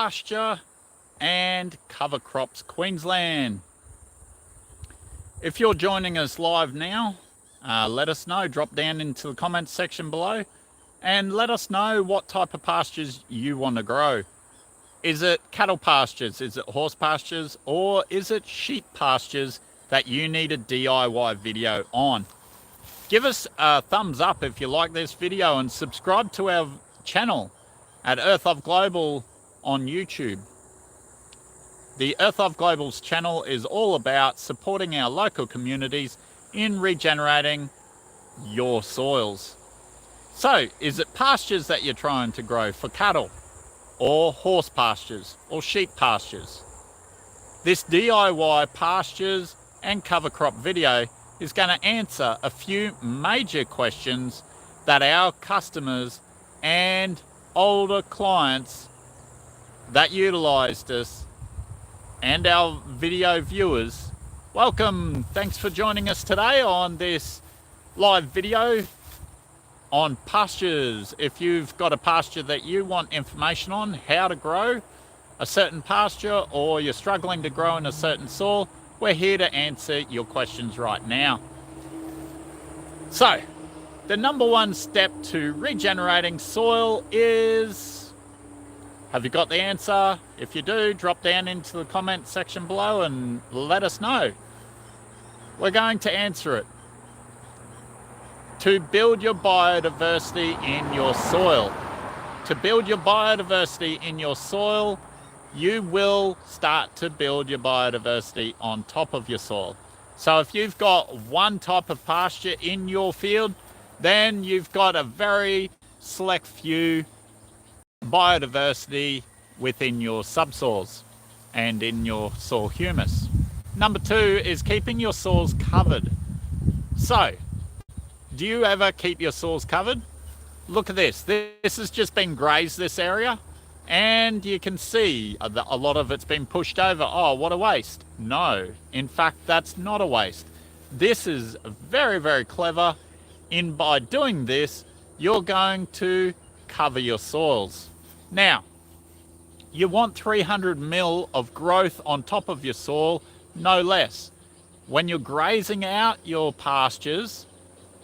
Pasture and Cover Crops Queensland. If you're joining us live now, let us know. Drop down into the comments section below and let us know what type of pastures you want to grow. Is it cattle pastures? Is it horse pastures? Or is it sheep pastures that you need a DIY video on? Give us a thumbs up if you like this video and subscribe to our channel at Earth of Global on YouTube. The Earth of Global's channel is all about supporting our local communities in regenerating your soils. So, is it pastures that you're trying to grow for cattle, or horse pastures, or sheep pastures? This DIY pastures and cover crop video is going to answer a few major questions that our customers and older clients that utilized us and our video viewers. Welcome. Thanks for joining us today on this live video on pastures. If you've got a pasture that you want information on how to grow a certain pasture, or you're struggling to grow in a certain soil, we're here to answer your questions right now. So, the number one step to regenerating soil is, have you got the answer? If you do, drop down into the comment section below and let us know. We're going to answer it. To build your biodiversity in your soil. To build your biodiversity in your soil, you will start to build your biodiversity on top of your soil. So if you've got one type of pasture in your field, then you've got a very select few biodiversity within your subsoils and in your soil humus. Number two is keeping your soils covered. So, do you ever keep your soils covered? Look at this. This has just been grazed, this area, and you can see a lot of it's been pushed over. Oh, what a waste. No, in fact, that's not a waste. This is very, very clever. By doing this, you're going to cover your soils. Now, you want 300 mil of growth on top of your soil, no less. When you're grazing out your pastures,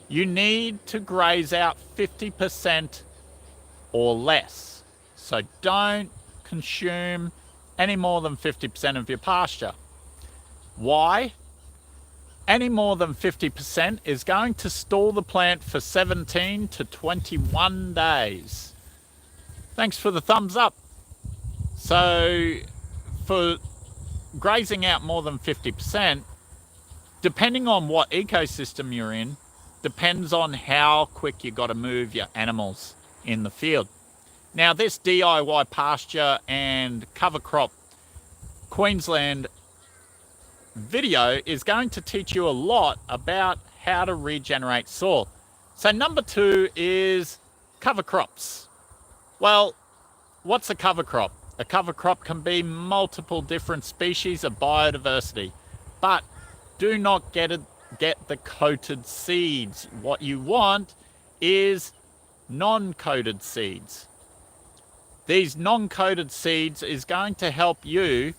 you need to graze out 50% or less. So don't consume any more than 50% of your pasture. Why? Any more than 50% is going to stall the plant for 17 to 21 days. Thanks for the thumbs up. So for grazing out more than 50%, depending on what ecosystem you're in, depends on how quick you got to move your animals in the field. Now, this DIY pasture and cover crop Queensland video is going to teach you a lot about how to regenerate soil. So number two is cover crops. Well, what's a cover crop? A cover crop can be multiple different species of biodiversity, but do not get the coated seeds. What you want is non-coated seeds. These non-coated seeds is going to help you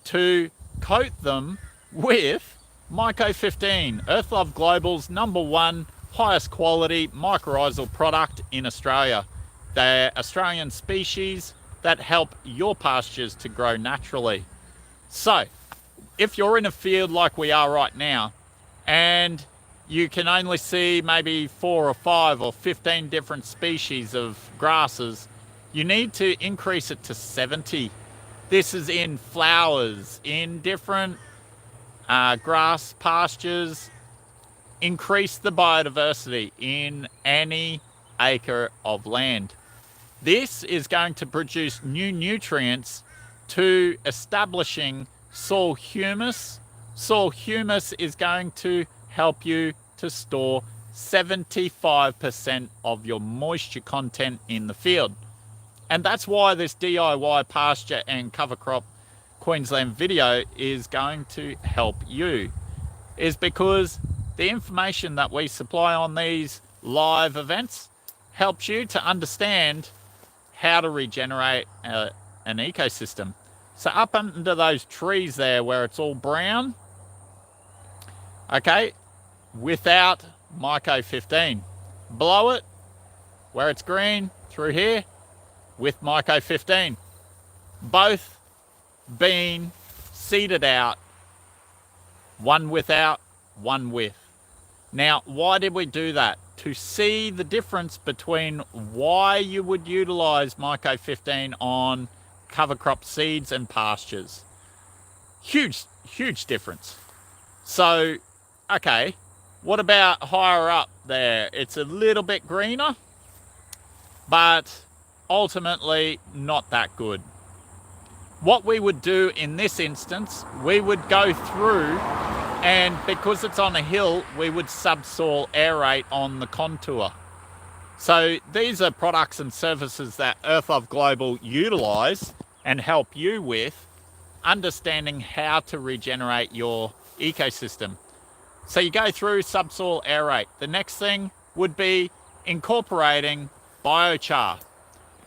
to coat them with Myco 15, Earth Love Global's #1 highest quality mycorrhizal product in Australia. They're Australian species that help your pastures to grow naturally. So, if you're in a field like we are right now, and you can only see maybe 4 or 5 or 15 different species of grasses, you need to increase it to 70. This is in flowers, in different grass pastures. Increase the biodiversity in any acre of land. This is going to produce new nutrients to establishing soil humus. Soil humus is going to help you to store 75% of your moisture content in the field. And that's why this DIY pasture and cover crop Queensland video is going to help you, is because the information that we supply on these live events helps you to understand how to regenerate an ecosystem. So up under those trees there where it's all brown, okay, without Myco 15. Below it, where it's green, through here, with Myco 15. Both being seeded out, one without, one with. Now, why did we do that? To see the difference between why you would utilize Myco 15 on cover crop seeds and pastures. Huge difference. So, okay, what about higher up there? It's a little bit greener, but ultimately not that good. What we would do in this instance, we would go through, and because it's on a hill, we would subsoil aerate on the contour. So these are products and services that Earth Love Global utilize and help you with understanding how to regenerate your ecosystem. So you go through subsoil aerate. The next thing would be incorporating biochar.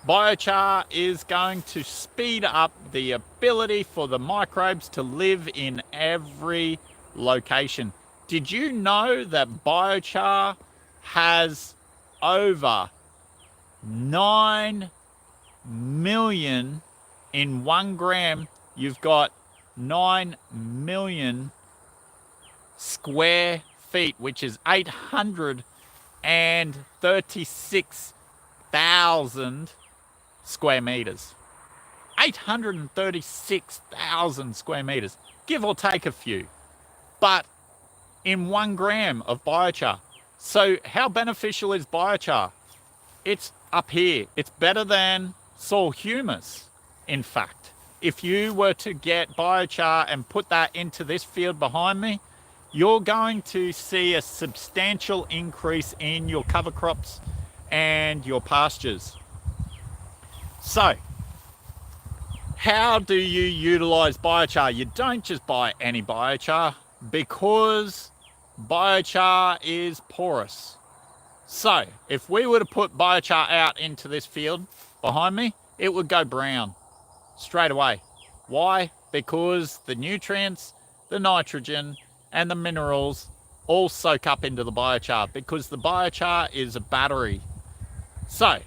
Biochar is going to speed up the ability for the microbes to live in every location. Did you know that biochar has over 9 million in 1 gram? You've got 9 million square feet, which is 836,000 square meters. 836,000 square meters, give or take a few, but in 1 gram of biochar. So how beneficial is biochar? It's up here. It's better than soil humus. In fact, if you were to get biochar and put that into this field behind me, you're going to see a substantial increase in your cover crops and your pastures. So, how do you utilize biochar? You don't just buy any biochar, because biochar is porous. So, if we were to put biochar out into this field behind me, it would go brown straight away. Why? Because the nutrients, the nitrogen, and the minerals all soak up into the biochar, because the biochar is a battery. So,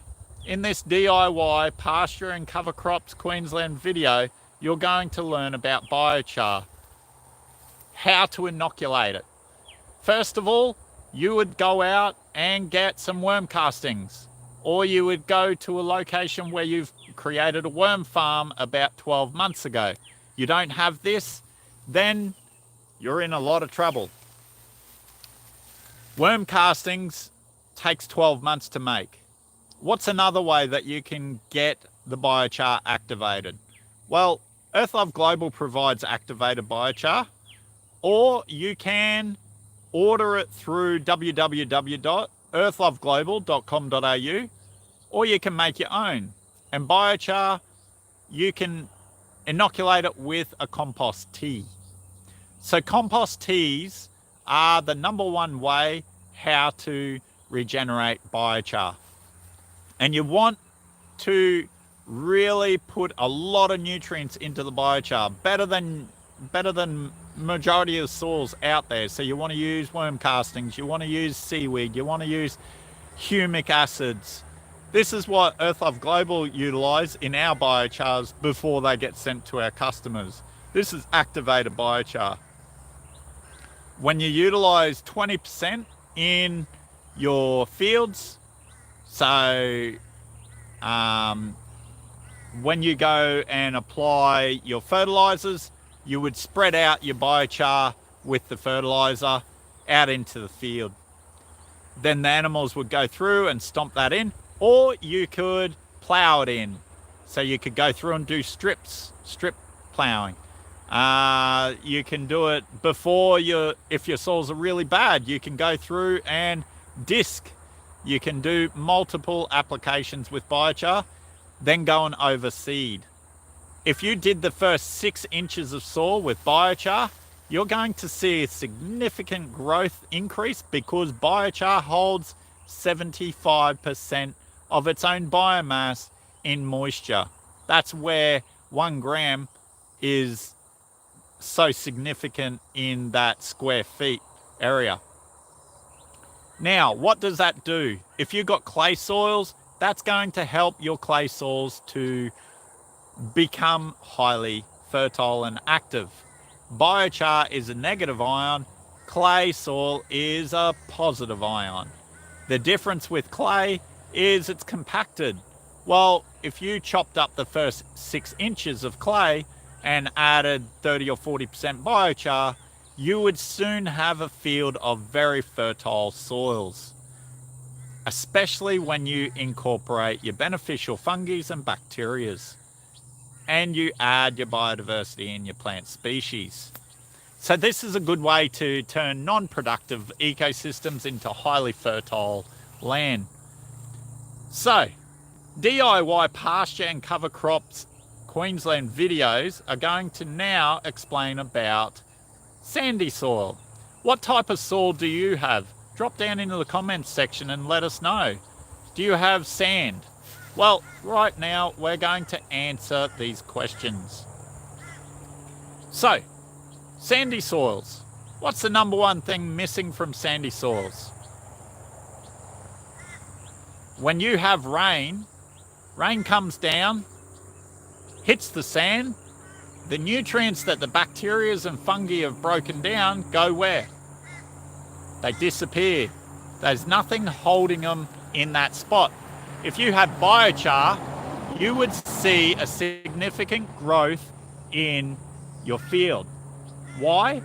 in this DIY pasture and cover crops Queensland video, you're going to learn about biochar, how to inoculate it. First of all, you would go out and get some worm castings, or you would go to a location where you've created a worm farm about 12 months ago. You don't have this, then you're in a lot of trouble. Worm castings takes 12 months to make. What's another way that you can get the biochar activated? Well, Earth Love Global provides activated biochar, or you can order it through www.earthloveglobal.com.au, or you can make your own. And biochar, you can inoculate it with a compost tea. So compost teas are the #1 way how to regenerate biochar. And you want to really put a lot of nutrients into the biochar, better than majority of soils out there. So you want to use worm castings, you want to use seaweed, you want to use humic acids. This is what Earth Love Global utilize in our biochars before they get sent to our customers. This is activated biochar. When you utilize 20% in your fields, so when you go and apply your fertilizers, you would spread out your biochar with the fertilizer out into the field. Then the animals would go through and stomp that in, or you could plow it in. So you could go through and do strip plowing. You can do it before if your soils are really bad, you can go through and disc. You can do multiple applications with biochar, then go and overseed. If you did the first 6 inches of soil with biochar, you're going to see a significant growth increase, because biochar holds 75% of its own biomass in moisture. That's where 1 gram is so significant in that square feet area. Now, what does that do? If you've got clay soils, that's going to help your clay soils to become highly fertile and active. Biochar is a negative ion, clay soil is a positive ion. The difference with clay is it's compacted. Well, if you chopped up the first 6 inches of clay and added 30 or 40% biochar, you would soon have a field of very fertile soils, especially when you incorporate your beneficial fungi and bacteria and you add your biodiversity in your plant species. So this is a good way to turn non-productive ecosystems into highly fertile land. So, DIY pasture and cover crops Queensland videos are going to now explain about sandy soil. What type of soil do you have? Drop down into the comments section and let us know. Do you have sand? Well, right now we're going to answer these questions. So, sandy soils. What's the number one thing missing from sandy soils? When you have rain comes down, hits the sand, the nutrients that the bacteria and fungi have broken down go where? They disappear. There's nothing holding them in that spot. If you had biochar, you would see a significant growth in your field. Why?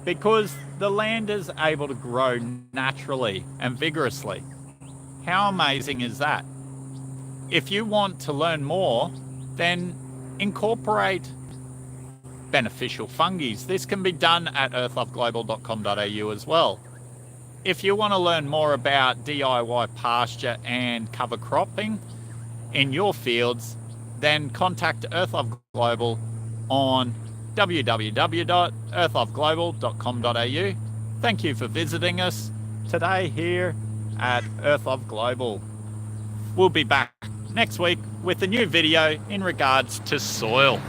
Because the land is able to grow naturally and vigorously. How amazing is that? If you want to learn more, then incorporate beneficial fungi. This can be done at earthloveglobal.com.au as well. If you want to learn more about DIY pasture and cover cropping in your fields, then contact Earth Love Global on www.earthloveglobal.com.au. Thank you for visiting us today here at Earth Love Global. We'll be back next week with a new video in regards to soil.